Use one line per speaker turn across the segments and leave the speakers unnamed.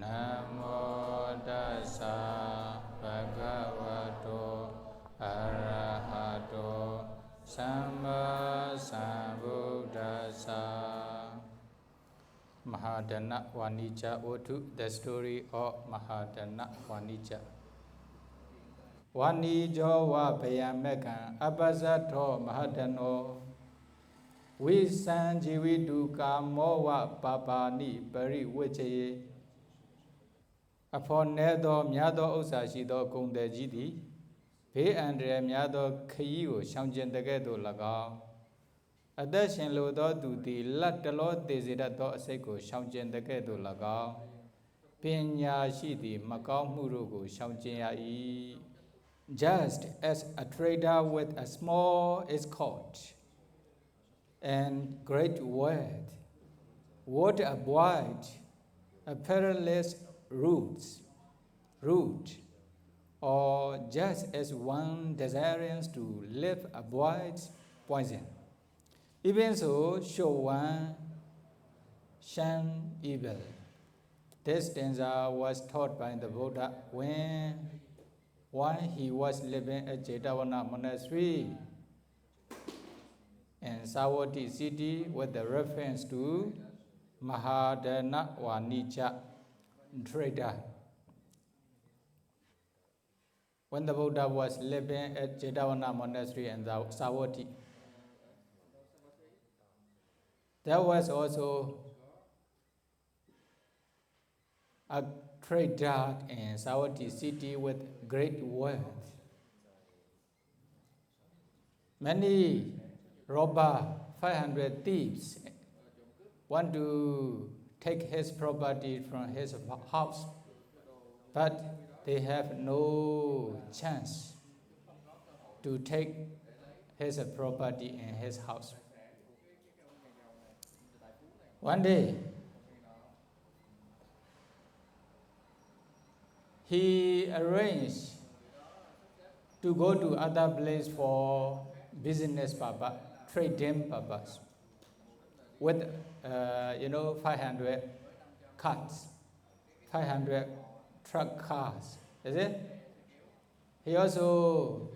Namo tassa bhagavato arahato samma sambuddhassa. Mahadana Vanija Odu, the story of Mahadana Vanija. Vanijo wa Payamekan Abasato Mahadano Visanjividu Kamowa Papani Pari Wichaye. Upon Nedo Miado Osashido Kunde Jidi, Pay Andre Miado Kayu Shamjan the Gedo Laga. Adashin Lodo do the Latalo Desirato Seco Shamjan the Gedo Laga. Penya Shidi Macau Murugu Shamjia E. Just as a trader with a small escort and great word would avoid a perilous route, or just as one desires to live avoids poison, even so should one shun evil. This stanza was taught by the Buddha while he was living at Jetavana Monastery in Savatthi city with the reference to Mahadana Vanija trader. When the Buddha was living at Jetavana Monastery in Savatthi, there was also a trader in Savatthi city with great wealth. Many robbers, 500 thieves, want to take his property from his house, but they have no chance to take his property in his house. One day, he arranged to go to other place for business purpose, trading purpose, with 500 carts, 500 truck cars. Is it? He also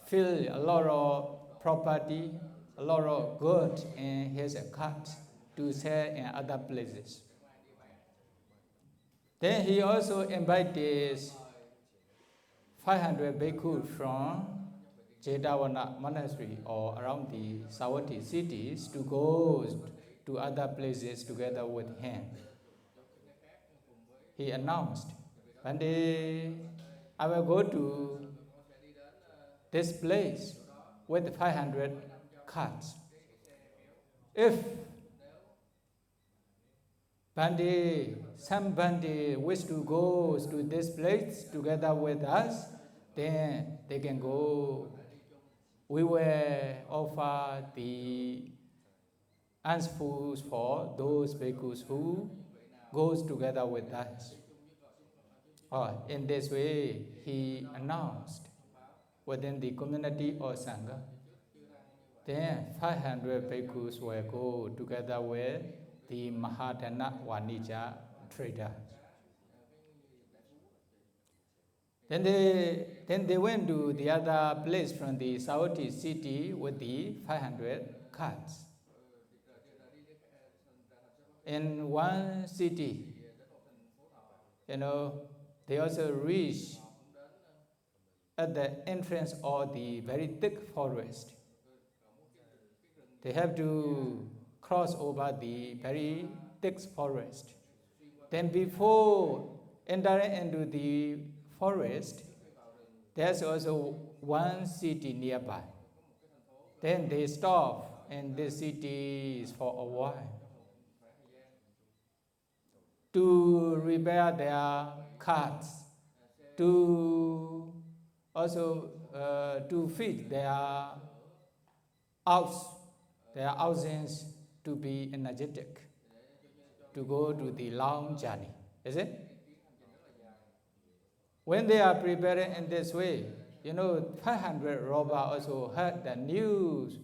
filled a lot of property, a lot of goods in his cart to sell in other places. Then he also invited 500 bhikkhus from Jetavana Monastery or around the Savatthi cities to go to other places together with him. He announced, one day I will go to this place with 500 carts. If somebody wish to go to this place together with us, then they can go. We will offer the answers for those bhikkhus who goes together with us. In this way, he announced within the community or Sangha. Then 500 bhikkhus will go together with the Mahadana Vanija trader. Then they went to the other place from the Savatthi city with the 500 carts. In one city, they also reached at the entrance of the very thick forest. They have to cross over the very thick forest. Then before entering into the forest, there's also one city nearby. Then they stop in this city for a while to repair their carts, to also to feed their thousands to be energetic, to go to the long journey. Is it? When they are preparing in this way, 500 robbers also heard the news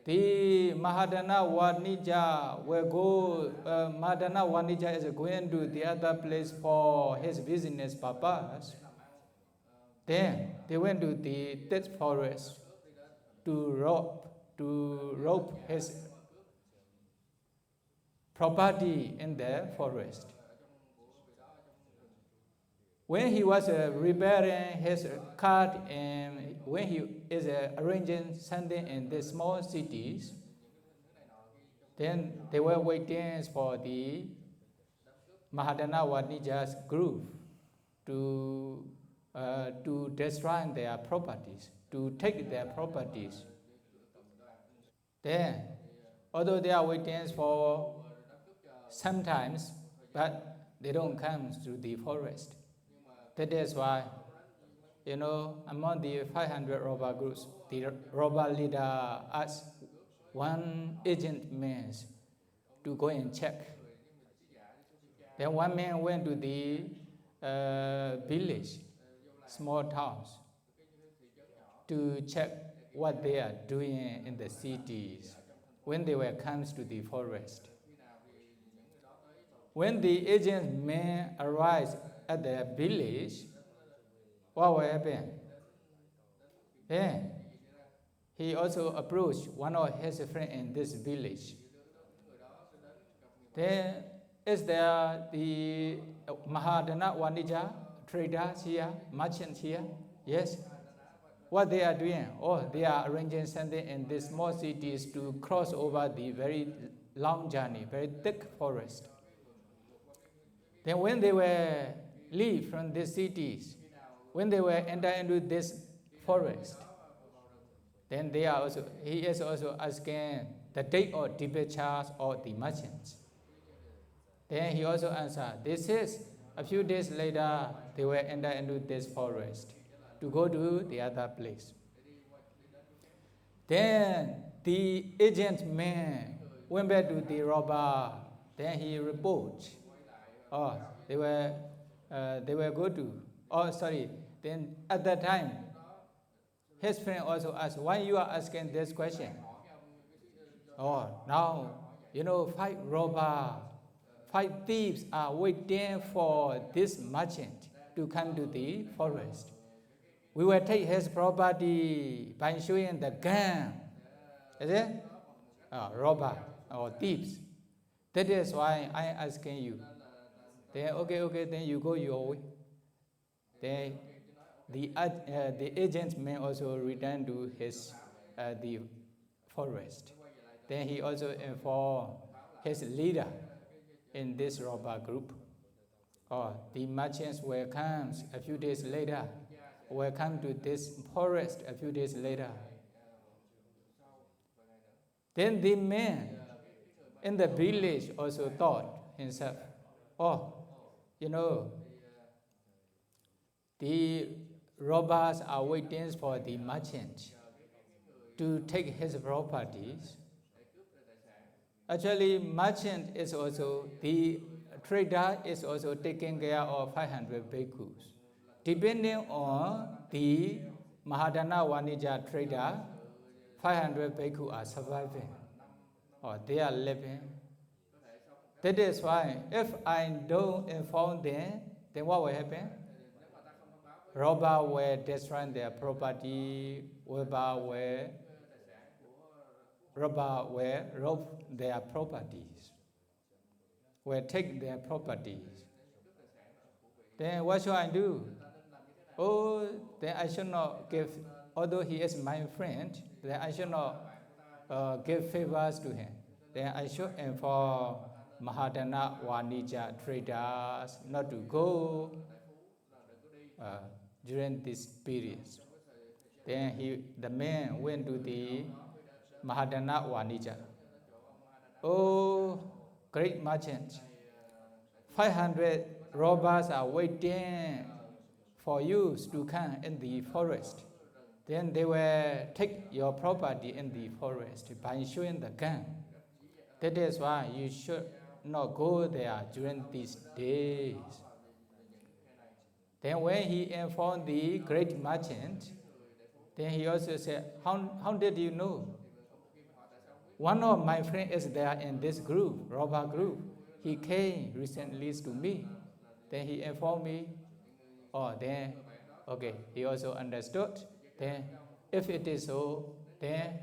The Mahadana Wanija will go, Mahadana Wanija is going to the other place for his business purpose. Then they went to the thick forest to rob his property in the forest. When he was repairing his cart and when he is arranging something in the small cities, then they were waiting for the Mahadana Wanija's group to destroy their properties, to take their properties. Then, although they are waiting for sometimes, but they don't come to the forest. That is why, among the 500 robber groups, the robber leader asked one agent man to go and check. Then one man went to the village, small towns, to check what they are doing in the cities when they were comes to the forest. When the agent man arrives at the village, what will happen? Then he also approached one of his friends in this village. Then is there the Mahadana Wanija traders here, merchants here? Yes. What they are doing? Oh, they are arranging something in these small cities to cross over the very long journey, very thick forest. Then when they were leave from these cities, when they were enter into this forest, then he is also asking the date of departure of the merchants. Then he also answered, this is a few days later they will enter into this forest to go to the other place. Then the agent man went back to the robber. Then he reported, they were go to. Then at that time, his friend also asked, why you are asking this question? Now, 5 thieves are waiting for this merchant to come to the forest. We will take his property by showing the gun. Is it? Robber or thieves. That is why I am asking you. Then okay, then you go your way. Then the agent may also return to his the forest. Then he also informed his leader in this robber group. The merchants will come a few days later. Will come to this forest a few days later. Then the man in the village also thought himself, the robbers are waiting for the merchant to take his properties. Actually, merchant is also, the trader is also taking care of 500 bhikkhus. Depending on the Mahadana Wanija trader, 500 bhikkhus are surviving, or they are living. That is why, if I don't inform them, then what will happen? Robber will destroy their property, robber will rob their properties, will take their properties. Then what should I do? Then I should not give, although he is my friend, then I should not give favors to him. Then I should inform Mahadana Wanija traders not to go during this period. Then the man went to the Mahadana Wanija. Great merchant, 500 robbers are waiting for you to come in the forest. Then they will take your property in the forest by showing the gun. That is why you should not go there during these days. Then when he informed the great merchant, then he also said, how did you know? One of my friends is there in this group, robber group. He came recently to me. Then he informed me, oh, then, okay, he also understood. Then, if it is so, then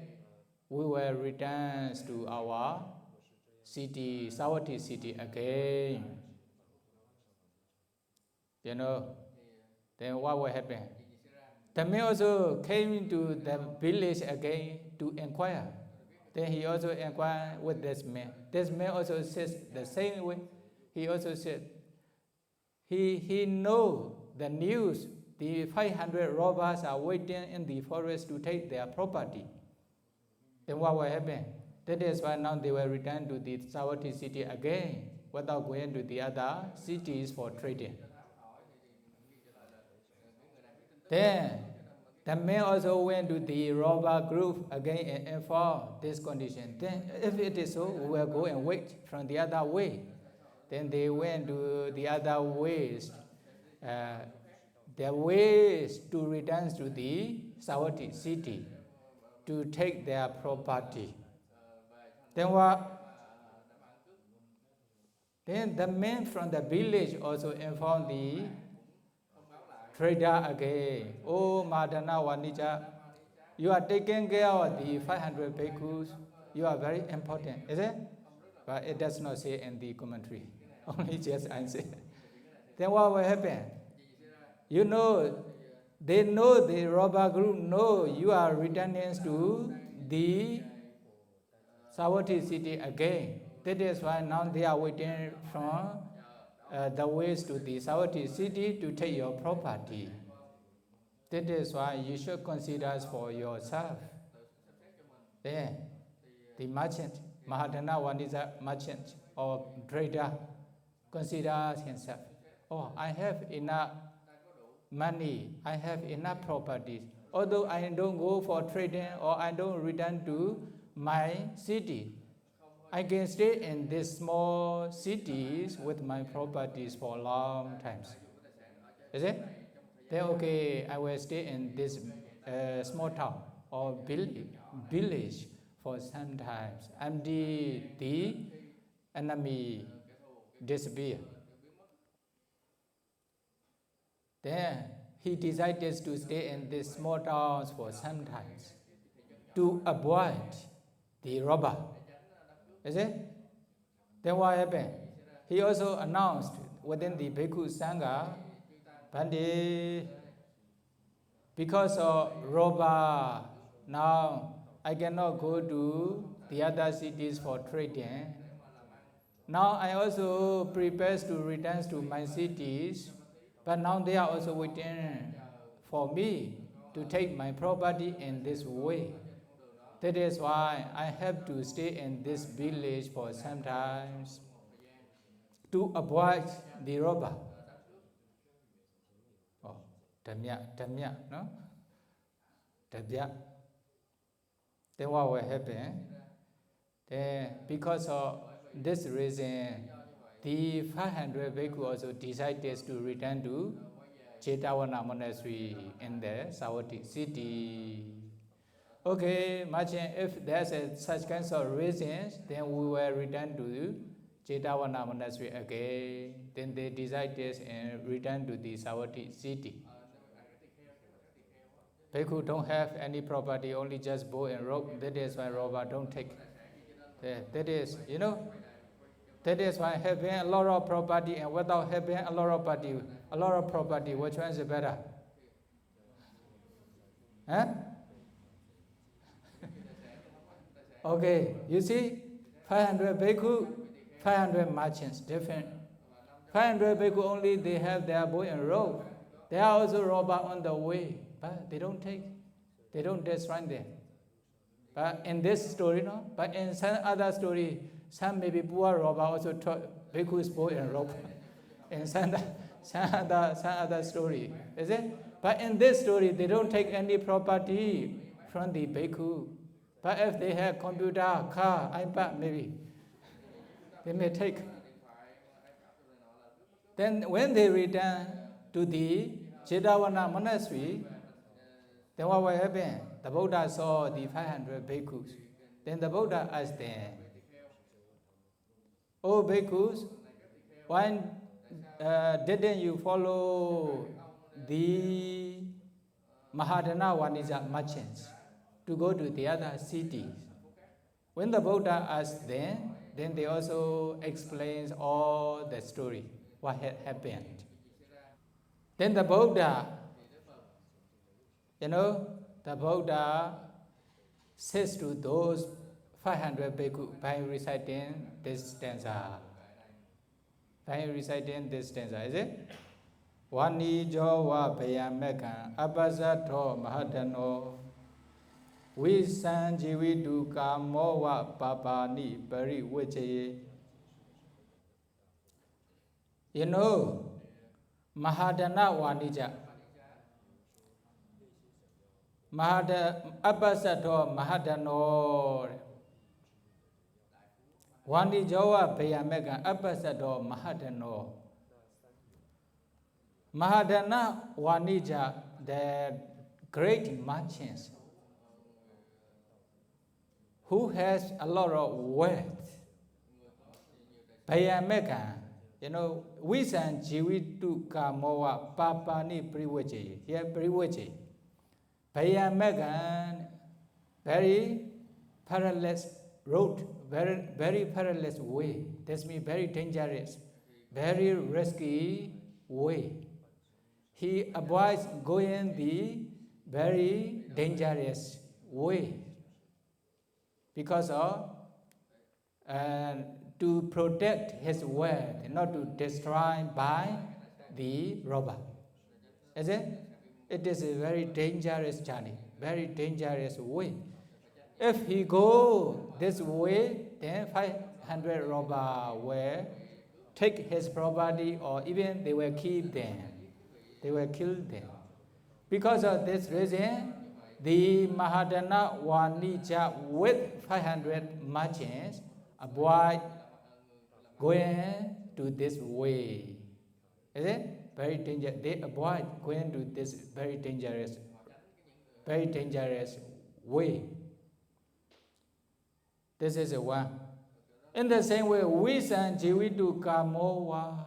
we will return to our city, Savatthi city again. You know, then what will happen? The man also came to the village again to inquire. Then he also inquired with this man. This man also says the same way. He also said, he know the news, the 500 robbers are waiting in the forest to take their property. Then what will happen? That is why now they will return to the Savatthi city again without going to the other cities for trading. Then the man also went to the robber group again and informed this condition. Then if it is so, we will go and wait from the other way. Then they went to the other ways, their ways to return to the Savatthi city to take their property. Then what? Then the men from the village also informed the trader again. Oh, Madana Wanija, you are taking care of the 500 bhikkhus. You are very important, is it? But it does not say in the commentary. Only just answer. Then what will happen? You know, they know, the robber group know you are returning to the Savatthi city again. That is why now they are waiting from the ways to the Savatthi city to take your property. That is why you should consider for yourself. Then the merchant, Mahadana Vanija merchant or trader, considers himself. Oh, I have enough money, I have enough properties. Although I don't go for trading or I don't return to my city, I can stay in these small cities with my properties for long times. Is it? Then okay, I will stay in this small town or village for some times until the enemy disappear. Then he decided to stay in these small towns for some times to avoid the robber. Is it? Then what happened? He also announced within the Bhikkhu Sangha, Bhante, because of robber, now I cannot go to the other cities for trading. Now I also prepare to return to my cities, but now they are also waiting for me to take my property in this way. That is why I have to stay in this village for some times to avoid the robber. Oh, Dhamya, no? Dhamya. Then what will happen? Then because of this reason, the 500 bhikkhu also decided to return to Jetavana monastery in the Savatthi city. Okay, imagine if there's such kinds of reasons, then we will return to Jetavana monastery again. Then they decided and return to the Savatthi city. Bhikkhu don't have any property, only just bow and rope. That is why robber don't take. That is, you know, that is why having a lot of property and without having a lot of property, which one is better? Huh? Okay, you see, 500 bhikkhu, 500 merchants, different. 500 bhikkhu only, they have their bow and rope. There are also robbers on the way, but they don't take, they don't destroy them. But in this story, no? But in some other story, some maybe poor robber also took bhikkhu's bow and rope. In some other story, is it? But in this story, they don't take any property from the bhikkhu. But if they have computer, car, iPad, maybe they may take. Then when they return to the Jetavana monastery, then what will happen? The Buddha saw the 500 bhikkhus. Then the Buddha asked them, "Oh bhikkhus, why didn't you follow the Mahadana Vanija merchants to go to the other cities?" When the Buddha asked them, then they also explains all the story, what had happened. Then the Buddha, the Buddha says to those 500 bhikkhu by reciting this stanza. By reciting this stanza, is it? Wani jowa payamekan abasato mahadano Visanjividu kamowa papani pari vijaye. Mahadana Vanija. Abasato Mahadano Vanijawa Payamega Abasato Mahadano. Mahadana Vanija, the great merchants who has a lot of wealth. Payamega. Visan Jivitu Kamoa Papani Privijaye. Here, Privijaye. Payamegan, very perilous road, very perilous way. That's means very dangerous, very risky way. He avoids going the very dangerous way because of to protect his wealth, not to destroy by the robber. Is it? It is a very dangerous journey, very dangerous way. If he go this way, then 500 robbers will take his property, or even they will keep them. They will kill them. Because of this reason, the Mahadana Vanija with 500 merchants avoid going to this way. Is it? Very dangerous. They avoid going to this very dangerous way. This is one. In the same way, Visan Jividu Kamowa.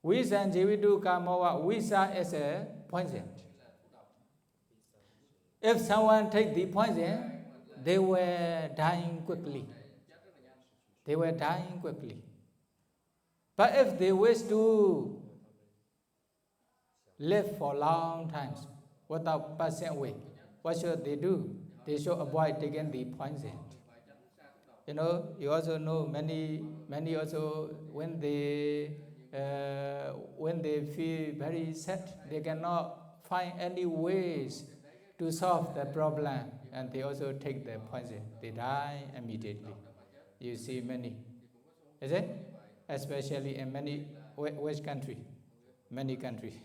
Visan Jividu Kamowa. Visa is a poison. If someone take the poison, they were dying quickly. They were dying quickly. But if they wish to live for long times without passing away, what should they do? They should avoid taking the poison. You also know many also when they feel very sad, they cannot find any ways to solve the problem, and they also take the poison. They die immediately. You see many, is it? Especially in many West countries, many countries.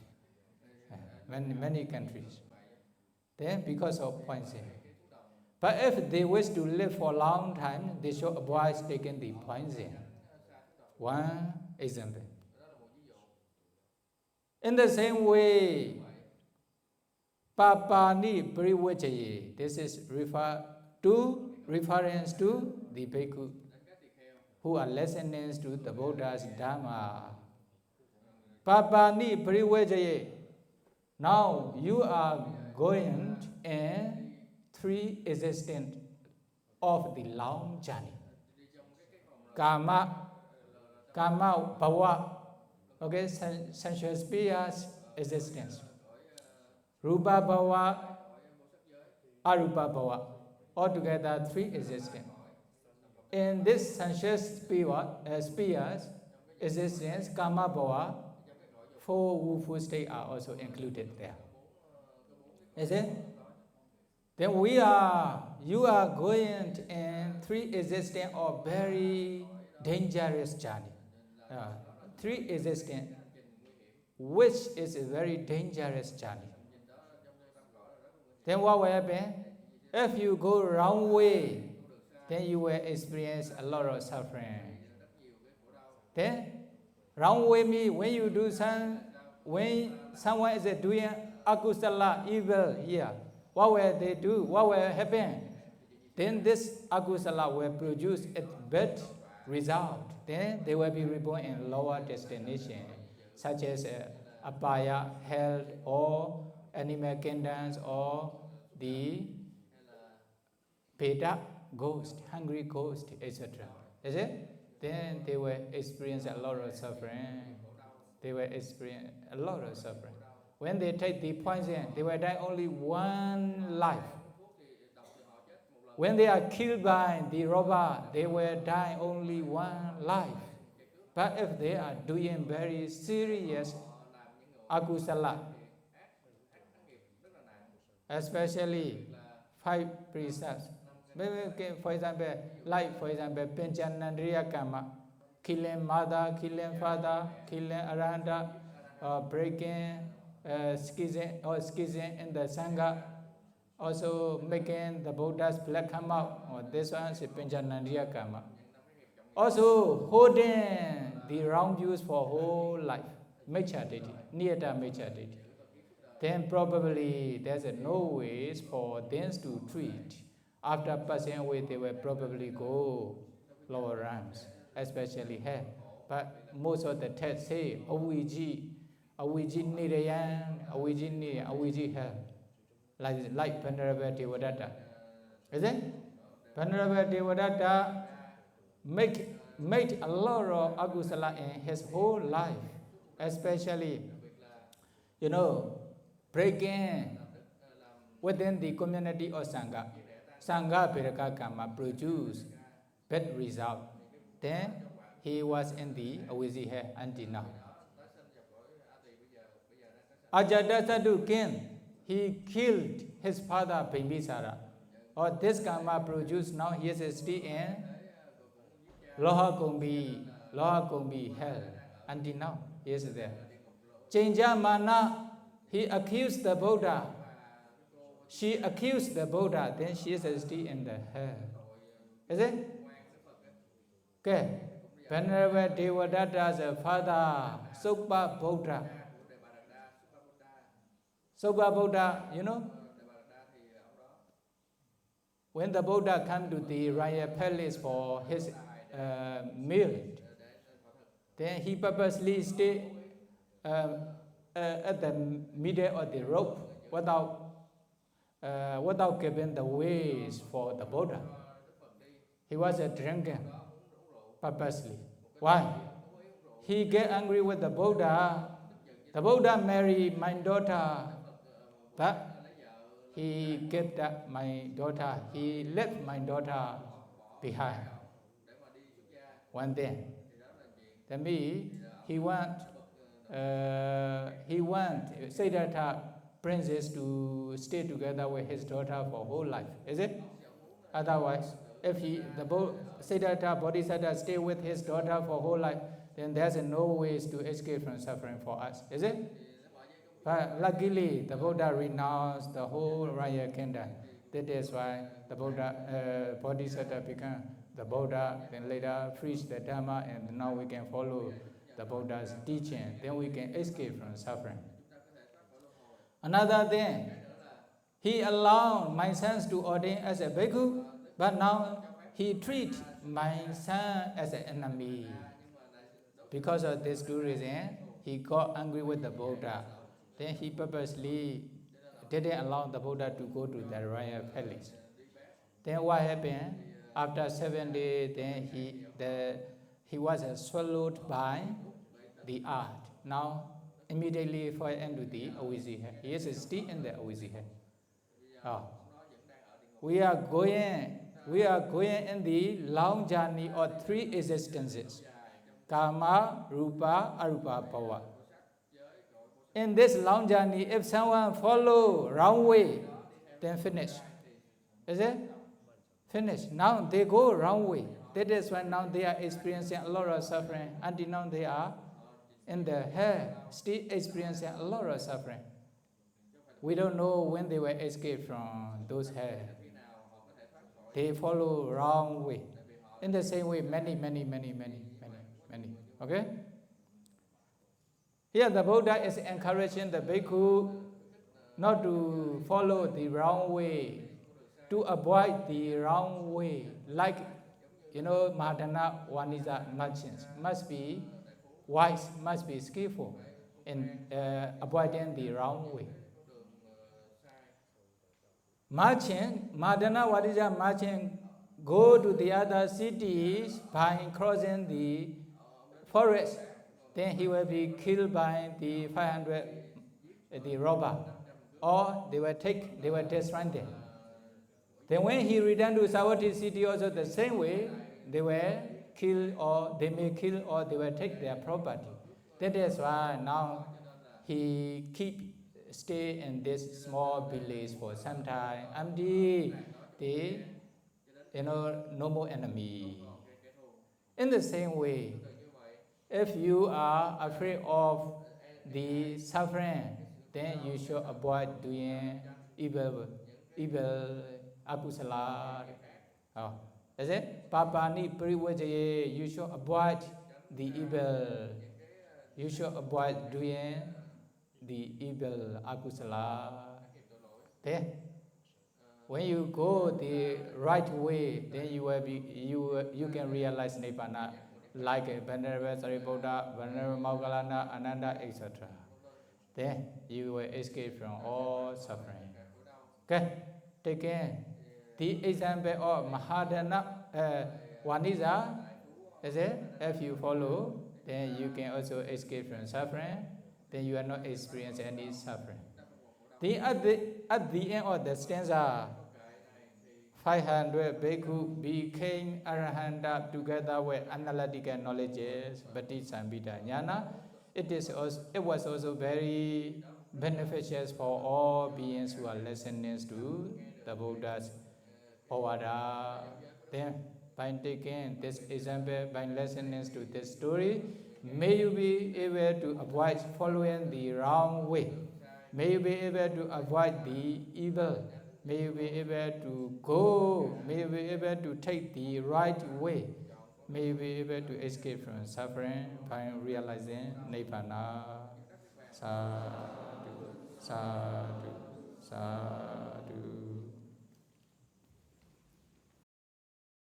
Then because of poison. But if they wish to live for a long time, they should avoid taking the poison. One example. In the same way, Papani Privijaye. This is reference to the bhikkhu who are listening to the Buddha's Dhamma. Papani Privijaye. Now you are going in 3 existence of the long journey. Karma bhava, okay, sensual spheres existence. Rupa bhava, arupa bhava, altogether 3 existence. In this sensual spheres existence, karma bhava, 4 woeful states are also included there. Is it? Then you are going in 3 existence of very dangerous journey. 3 existence, which is a very dangerous journey. Then what will happen? If you go wrong way, then you will experience a lot of suffering. Then wrong way means when someone is doing akusala, evil here, what will they do? What will happen? then this akusala will produce a bad result. Then they will be reborn in lower destination, such as apaya, hell, or animal kingdoms, or the Peta ghost, hungry ghost, etc. Is it? Then they will experience a lot of suffering. They will experience a lot of suffering. When they take the poison, they will die only one life. When they are killed by the robber, they will die only one life. But if they are doing very serious akusala, especially 5 precepts, for example, Penchanandriya Kama, killing mother, killing father, killing aranda, breaking schism in the Sangha, also making the Buddha's blood come out. This one is Penchanandriya Kama. Also holding the wrong views for whole life, Mechaditi, Niyata Mechaditi. Then probably there's no ways for them to treat. After passing away, they will probably go lower realms, especially hell. But most of the texts say, Awiji Nirayan, Awiji hell. Like Venerable Devadatta. Is it? Venerable Devadatta made a lot of akusala in his whole life, especially, breaking within the community of Sangha. Sangha Piraka Kama produced bad result. Then he was in the Awizihe until now. Ajadasadu king, he killed his father Bimbisara. Or this karma produced now he is still in Loha Kumbi hell. Until now he is there. Chenja Mana, he accused the Buddha. She accused the Buddha, then she is still in the hell. Is it? Okay. Venerable Devadatta's father, Sukpa Buddha. Sukpa Buddha, when the Buddha came to the royal palace for his meal, then he purposely stayed at the middle of the rope without giving the ways for the Buddha. He was a drinker purposely. Why? He get angry with the Buddha. The Buddha married my daughter, but he gave that my daughter. He left my daughter behind. One day, then he want Siddhartha princess to stay together with his daughter for whole life. Is it? Otherwise, if Siddhartha Bodhisattva stay with his daughter for whole life, then there's no ways to escape from suffering for us. Is it? But luckily, the Buddha renounced the whole royal kingdom. That is why the Buddha, Bodhisattva became the Buddha, then later preached the Dhamma, and now we can follow the Buddha's teaching. Then we can escape from suffering. Another thing, he allowed my sons to ordain as a bhikkhu, but now he treats my son as an enemy. Because of this two reasons, he got angry with the Buddha. Then he purposely didn't allow the Buddha to go to the royal palace. Then what happened? After 7 days, then he was swallowed by the earth. Now, immediately fall into the Awizihe. He is still in the Awizihe. We are going in the long journey of 3 existences: Kama, Rupa, Arupa, Bhava. In this long journey, if someone follow wrong way, then finish. Is it? Finish. Now they go wrong way. That is why now they are experiencing a lot of suffering. Until now they are in the hell, still experiencing a lot of suffering. We don't know when they will escape from those hell. They follow wrong way. In the same way, many. Okay? Here the Buddha is encouraging the bhikkhu not to follow the wrong way. to avoid the wrong way. Like, Madana Vanisa merchants must be wise, must be skillful in avoiding the wrong way. Merchant, Madana Vanisa merchant go to the other cities by crossing the forest. Then he will be killed by the 500, the robber, or they will destroy them. Then when he returned to Savatthi city, also the same way, they were killed, or they may kill, or they will take their property. That is why now he stay in this small village for some time until the no more enemy. In the same way, if you are afraid of the suffering, then you should avoid doing evil akusala. Oh, is it? Papani privajaye, you should avoid the evil. You should avoid doing the evil akusala. Then, when you go the right way, then you can realize Nibbana, like Venerable Sariputta, Venerable Moggallana, Ananda, etc. Then you will escape from all suffering. Okay, taking the example of Mahadana Vanisa, is it? If you follow, then you can also escape from suffering. Then you will not experience any suffering. Then at the end of the stanza, 500 bhikkhu became arahanta together with analytical knowledges, Paticambhita Jnana. It was also very beneficial for all beings who are listening to the Buddha's Pavada. Then, by taking this example, by listening to this story, may you be able to avoid following the wrong way. May you be able to avoid the evil. May you be able to go. May you be able to take the right way. May you be able to escape from suffering by realizing Nibbana. Sadhu, sadhu, sadhu.